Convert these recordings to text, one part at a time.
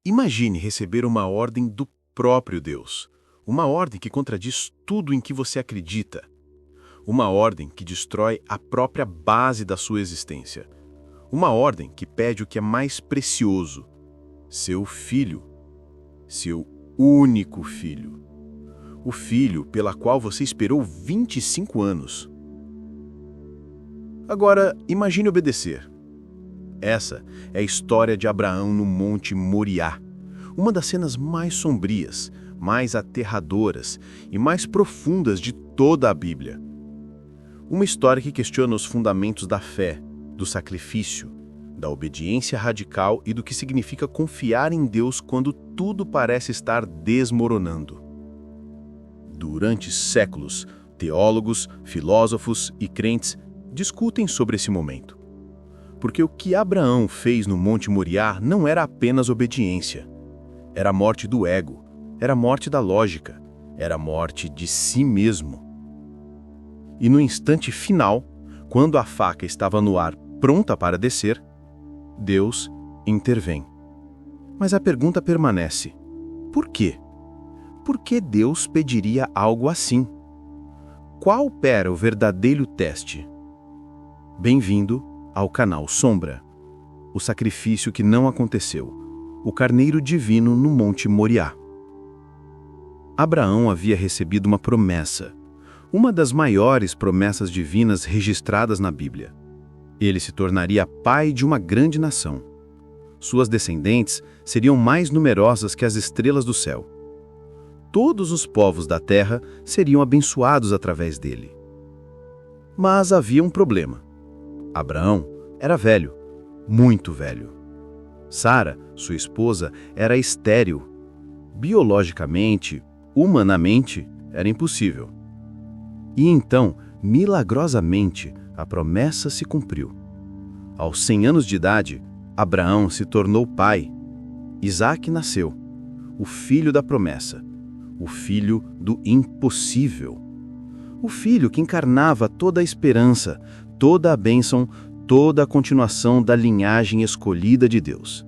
Imagine receber uma ordem do próprio Deus. Uma ordem que contradiz tudo em que você acredita. Uma ordem que destrói a própria base da sua existência. Uma ordem que pede o que é mais precioso: seu filho. Seu único filho. O filho pela qual você esperou 25 anos. Agora, imagine obedecer. Essa é a história de Abraão no Monte Moriá, uma das cenas mais sombrias, mais aterradoras e mais profundas de toda a Bíblia. Uma história que questiona os fundamentos da fé, do sacrifício, da obediência radical e do que significa confiar em Deus quando tudo parece estar desmoronando. Durante séculos, teólogos, filósofos e crentes discutem sobre esse momento. Porque o que Abraão fez no Monte Moriá não era apenas obediência. Era a morte do ego, era a morte da lógica, era a morte de si mesmo. E no instante final, quando a faca estava no ar pronta para descer, Deus intervém. Mas a pergunta permanece: por quê? Por que Deus pediria algo assim? Qual era o verdadeiro teste? Bem-vindo ao canal Sombra, o sacrifício que não aconteceu, o carneiro divino no Monte Moriá. Abraão havia recebido uma promessa, uma das maiores promessas divinas registradas na Bíblia. Ele se tornaria pai de uma grande nação. Suas descendentes seriam mais numerosas que as estrelas do céu. Todos os povos da terra seriam abençoados através dele. Mas havia um problema. Abraão era velho, muito velho. Sara, sua esposa, era estéril. Biologicamente, humanamente, era impossível. E então, milagrosamente, a promessa se cumpriu. Aos 100 anos de idade, Abraão se tornou pai. Isaque nasceu, o filho da promessa, o filho do impossível. O filho que encarnava toda a esperança, toda a bênção, toda a continuação da linhagem escolhida de Deus.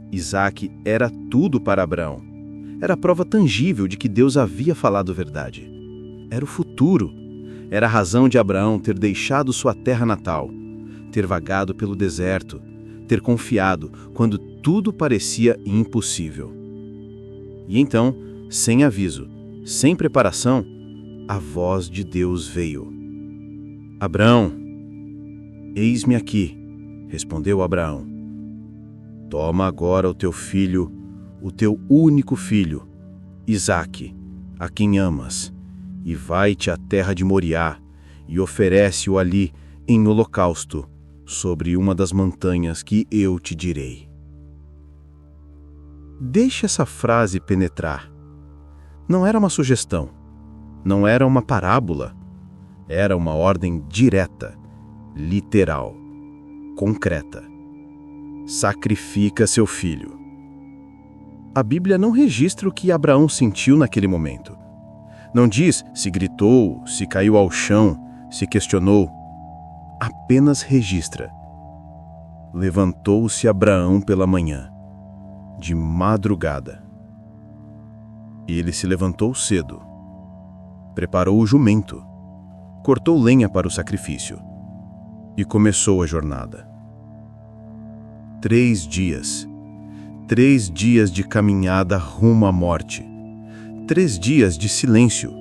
Isaque era tudo para Abraão. Era a prova tangível de que Deus havia falado verdade. Era o futuro. Era a razão de Abraão ter deixado sua terra natal, ter vagado pelo deserto, ter confiado quando tudo parecia impossível. E então, sem aviso, sem preparação, a voz de Deus veio. Abraão, eis-me aqui, respondeu Abraão. Toma agora o teu filho, o teu único filho, Isaque, a quem amas, e vai-te à terra de Moriá, e oferece-o ali em holocausto, sobre uma das montanhas que eu te direi. Deixe essa frase penetrar. Não era uma sugestão, não era uma parábola, era uma ordem direta, literal, concreta. Sacrifica seu filho. A Bíblia não registra o que Abraão sentiu naquele momento. Não diz se gritou, se caiu ao chão, se questionou. Apenas registra. Levantou-se Abraão pela manhã, de madrugada. Ele se levantou cedo. Preparou o jumento. Cortou lenha para o sacrifício. E começou a jornada. 3 dias. 3 dias de caminhada rumo à morte. 3 dias de silêncio.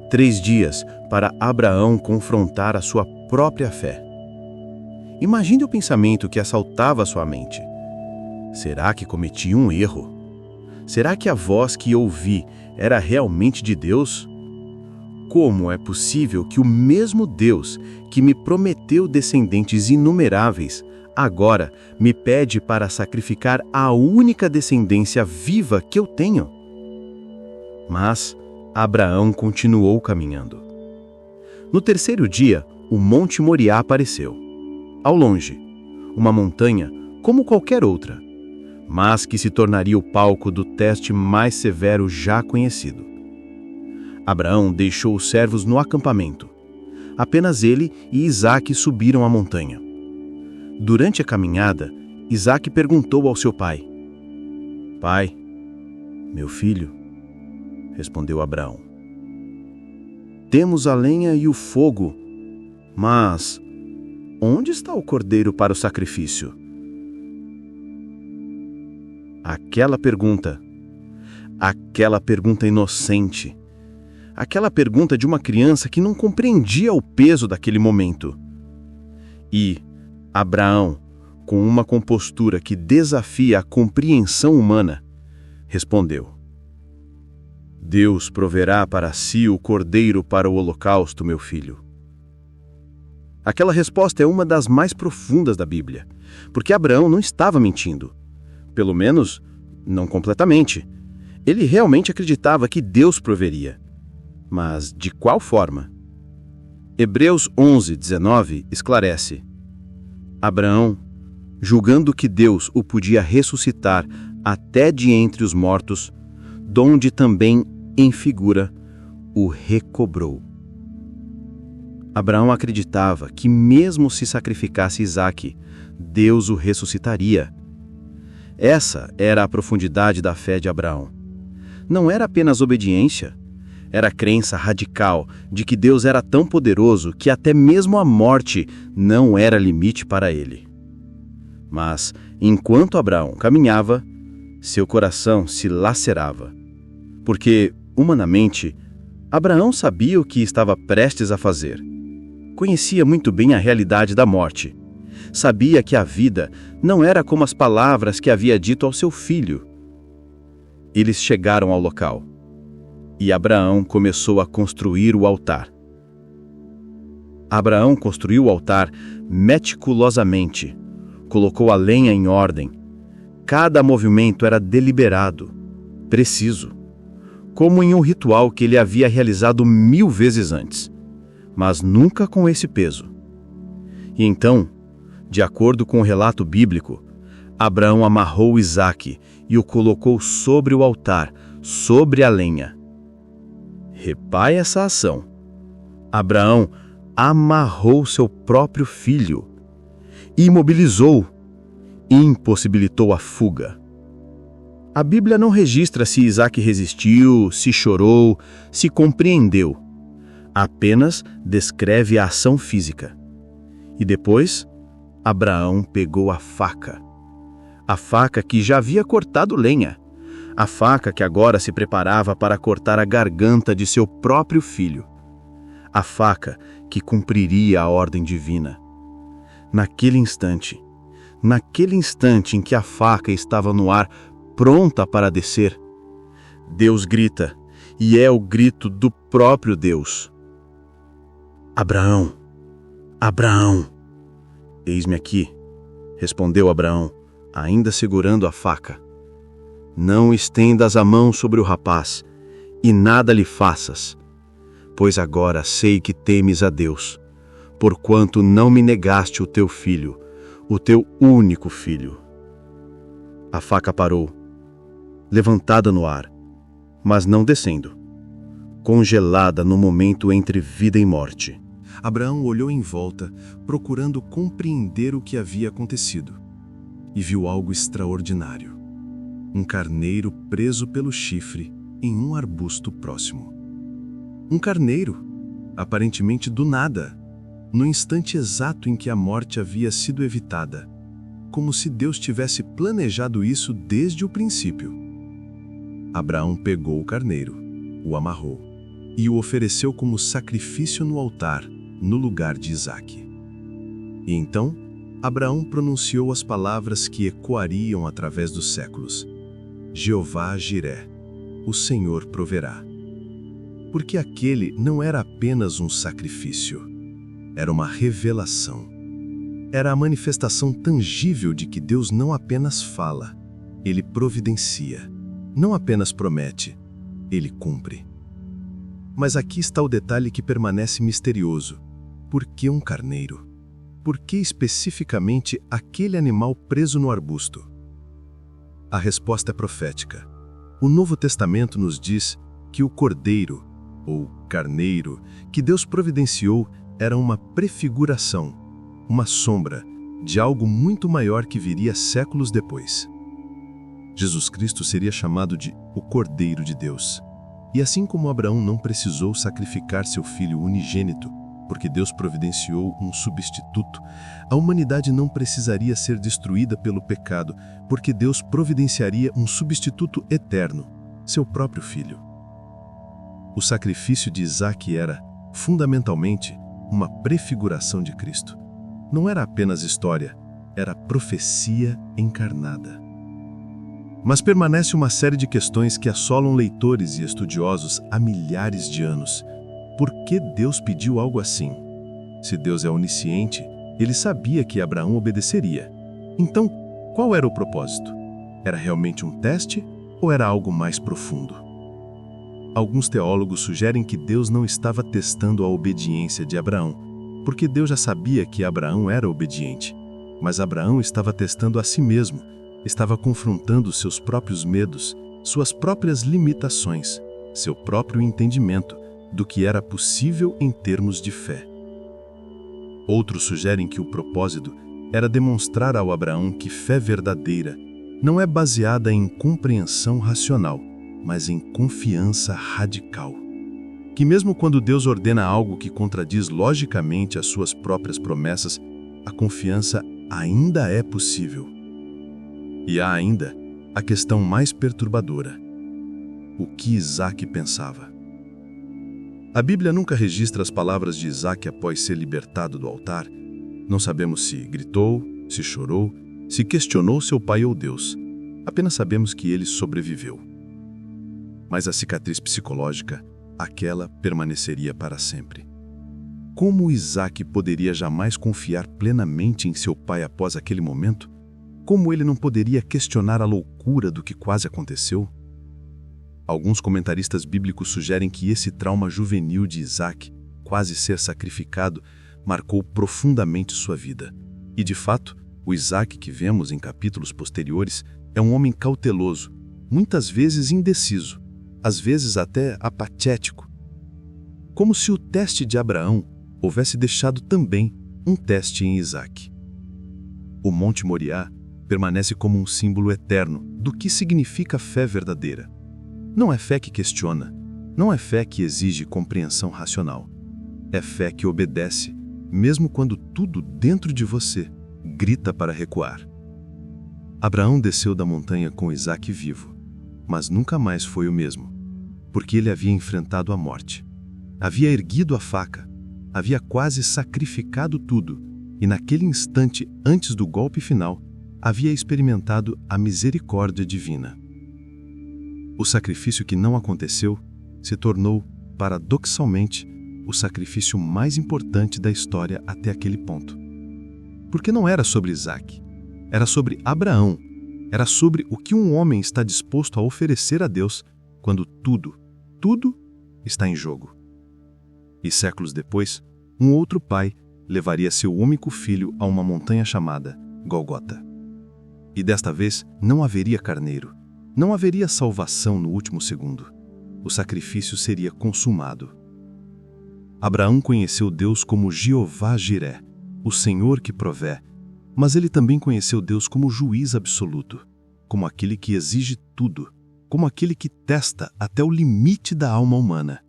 3 dias para Abraão confrontar a sua própria fé. Imagine o pensamento que assaltava sua mente. Será que cometi um erro? Será que a voz que ouvi era realmente de Deus? Como é possível que o mesmo Deus que me prometeu descendentes inumeráveis, agora me pede para sacrificar a única descendência viva que eu tenho? Mas Abraão continuou caminhando. No 3º dia, o Monte Moriá apareceu. Ao longe, uma montanha como qualquer outra, mas que se tornaria o palco do teste mais severo já conhecido. Abraão deixou os servos no acampamento. Apenas ele e Isaque subiram a montanha. Durante a caminhada, Isaque perguntou ao seu pai: Pai, meu filho, respondeu Abraão, temos a lenha e o fogo, mas onde está o cordeiro para o sacrifício? Aquela pergunta inocente, aquela pergunta de uma criança que não compreendia o peso daquele momento. E Abraão, com uma compostura que desafia a compreensão humana, respondeu: Deus proverá para si o cordeiro para o holocausto, meu filho. Aquela resposta é uma das mais profundas da Bíblia, porque Abraão não estava mentindo. Pelo menos, não completamente. Ele realmente acreditava que Deus proveria. Mas de qual forma? Hebreus 11:19 esclarece: Abraão, julgando que Deus o podia ressuscitar até de entre os mortos, donde também, em figura, o recobrou. Abraão acreditava que mesmo se sacrificasse Isaque, Deus o ressuscitaria. Essa era a profundidade da fé de Abraão. Não era apenas obediência, era a crença radical de que Deus era tão poderoso que até mesmo a morte não era limite para ele. Mas, enquanto Abraão caminhava, seu coração se lacerava. Porque, humanamente, Abraão sabia o que estava prestes a fazer. Conhecia muito bem a realidade da morte. Sabia que a vida não era como as palavras que havia dito ao seu filho. Eles chegaram ao local. E Abraão começou a construir o altar. Abraão construiu o altar meticulosamente. Colocou a lenha em ordem. Cada movimento era deliberado, preciso, como em um ritual que ele havia realizado 1000 vezes antes, mas nunca com esse peso. E então, de acordo com o relato bíblico, Abraão amarrou Isaque e o colocou sobre o altar, sobre a lenha. Repare essa ação. Abraão amarrou seu próprio filho, imobilizou, impossibilitou a fuga. A Bíblia não registra se Isaque resistiu, se chorou, se compreendeu. Apenas descreve a ação física. E depois, Abraão pegou a faca que já havia cortado lenha, a faca que agora se preparava para cortar a garganta de seu próprio filho, a faca que cumpriria a ordem divina. Naquele instante em que a faca estava no ar, pronta para descer, Deus grita, e é o grito do próprio Deus: Abraão, Abraão. Eis-me aqui, respondeu Abraão, ainda segurando a faca. Não estendas a mão sobre o rapaz, e nada lhe faças, pois agora sei que temes a Deus, porquanto não me negaste o teu filho, o teu único filho. A faca parou, levantada no ar, mas não descendo, congelada no momento entre vida e morte. Abraão olhou em volta, procurando compreender o que havia acontecido, e viu algo extraordinário. Um carneiro preso pelo chifre em um arbusto próximo. Um carneiro, aparentemente do nada, no instante exato em que a morte havia sido evitada, como se Deus tivesse planejado isso desde o princípio. Abraão pegou o carneiro, o amarrou e o ofereceu como sacrifício no altar, no lugar de Isaque. E então, Abraão pronunciou as palavras que ecoariam através dos séculos: Jeová Jiré, o Senhor proverá. Porque aquele não era apenas um sacrifício, era uma revelação. Era a manifestação tangível de que Deus não apenas fala, Ele providencia. Não apenas promete, Ele cumpre. Mas aqui está o detalhe que permanece misterioso. Por que um carneiro? Por que especificamente aquele animal preso no arbusto? A resposta é profética. O Novo Testamento nos diz que o cordeiro, ou carneiro, que Deus providenciou era uma prefiguração, uma sombra de algo muito maior que viria séculos depois. Jesus Cristo seria chamado de o Cordeiro de Deus. E assim como Abraão não precisou sacrificar seu filho unigênito, porque Deus providenciou um substituto, a humanidade não precisaria ser destruída pelo pecado, porque Deus providenciaria um substituto eterno, seu próprio filho. O sacrifício de Isaque era, fundamentalmente, uma prefiguração de Cristo. Não era apenas história, era profecia encarnada. Mas permanece uma série de questões que assolam leitores e estudiosos há milhares de anos. Por que Deus pediu algo assim? Se Deus é onisciente, ele sabia que Abraão obedeceria. Então, qual era o propósito? Era realmente um teste ou era algo mais profundo? Alguns teólogos sugerem que Deus não estava testando a obediência de Abraão, porque Deus já sabia que Abraão era obediente. Mas Abraão estava testando a si mesmo, estava confrontando seus próprios medos, suas próprias limitações, seu próprio entendimento do que era possível em termos de fé. Outros sugerem que o propósito era demonstrar ao Abraão que fé verdadeira não é baseada em compreensão racional, mas em confiança radical. Que mesmo quando Deus ordena algo que contradiz logicamente as suas próprias promessas, a confiança ainda é possível. E há ainda a questão mais perturbadora: o que Isaque pensava. A Bíblia nunca registra as palavras de Isaque após ser libertado do altar. Não sabemos se gritou, se chorou, se questionou seu pai ou Deus. Apenas sabemos que ele sobreviveu. Mas a cicatriz psicológica, aquela permaneceria para sempre. Como Isaque poderia jamais confiar plenamente em seu pai após aquele momento? Como ele não poderia questionar a loucura do que quase aconteceu? Alguns comentaristas bíblicos sugerem que esse trauma juvenil de Isaque, quase ser sacrificado, marcou profundamente sua vida. E, de fato, o Isaque que vemos em capítulos posteriores é um homem cauteloso, muitas vezes indeciso, às vezes até apatético. Como se o teste de Abraão houvesse deixado também um teste em Isaque. O Monte Moriá permanece como um símbolo eterno do que significa fé verdadeira. Não é fé que questiona, não é fé que exige compreensão racional. É fé que obedece, mesmo quando tudo dentro de você grita para recuar. Abraão desceu da montanha com Isaque vivo, mas nunca mais foi o mesmo, porque ele havia enfrentado a morte. Havia erguido a faca, havia quase sacrificado tudo, e naquele instante, antes do golpe final, havia experimentado a misericórdia divina. O sacrifício que não aconteceu se tornou, paradoxalmente, o sacrifício mais importante da história até aquele ponto. Porque não era sobre Isaque, era sobre Abraão, era sobre o que um homem está disposto a oferecer a Deus quando tudo está em jogo. E séculos depois, um outro pai levaria seu único filho a uma montanha chamada Gólgota. E desta vez não haveria carneiro, não haveria salvação no último segundo. O sacrifício seria consumado. Abraão conheceu Deus como Jeová Jiré, o Senhor que provê, mas ele também conheceu Deus como juiz absoluto, como aquele que exige tudo, como aquele que testa até o limite da alma humana.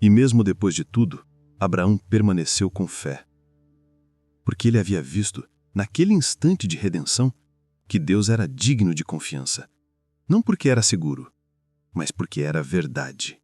E mesmo depois de tudo, Abraão permaneceu com fé. Porque ele havia visto, naquele instante de redenção, que Deus era digno de confiança. Não porque era seguro, mas porque era verdade.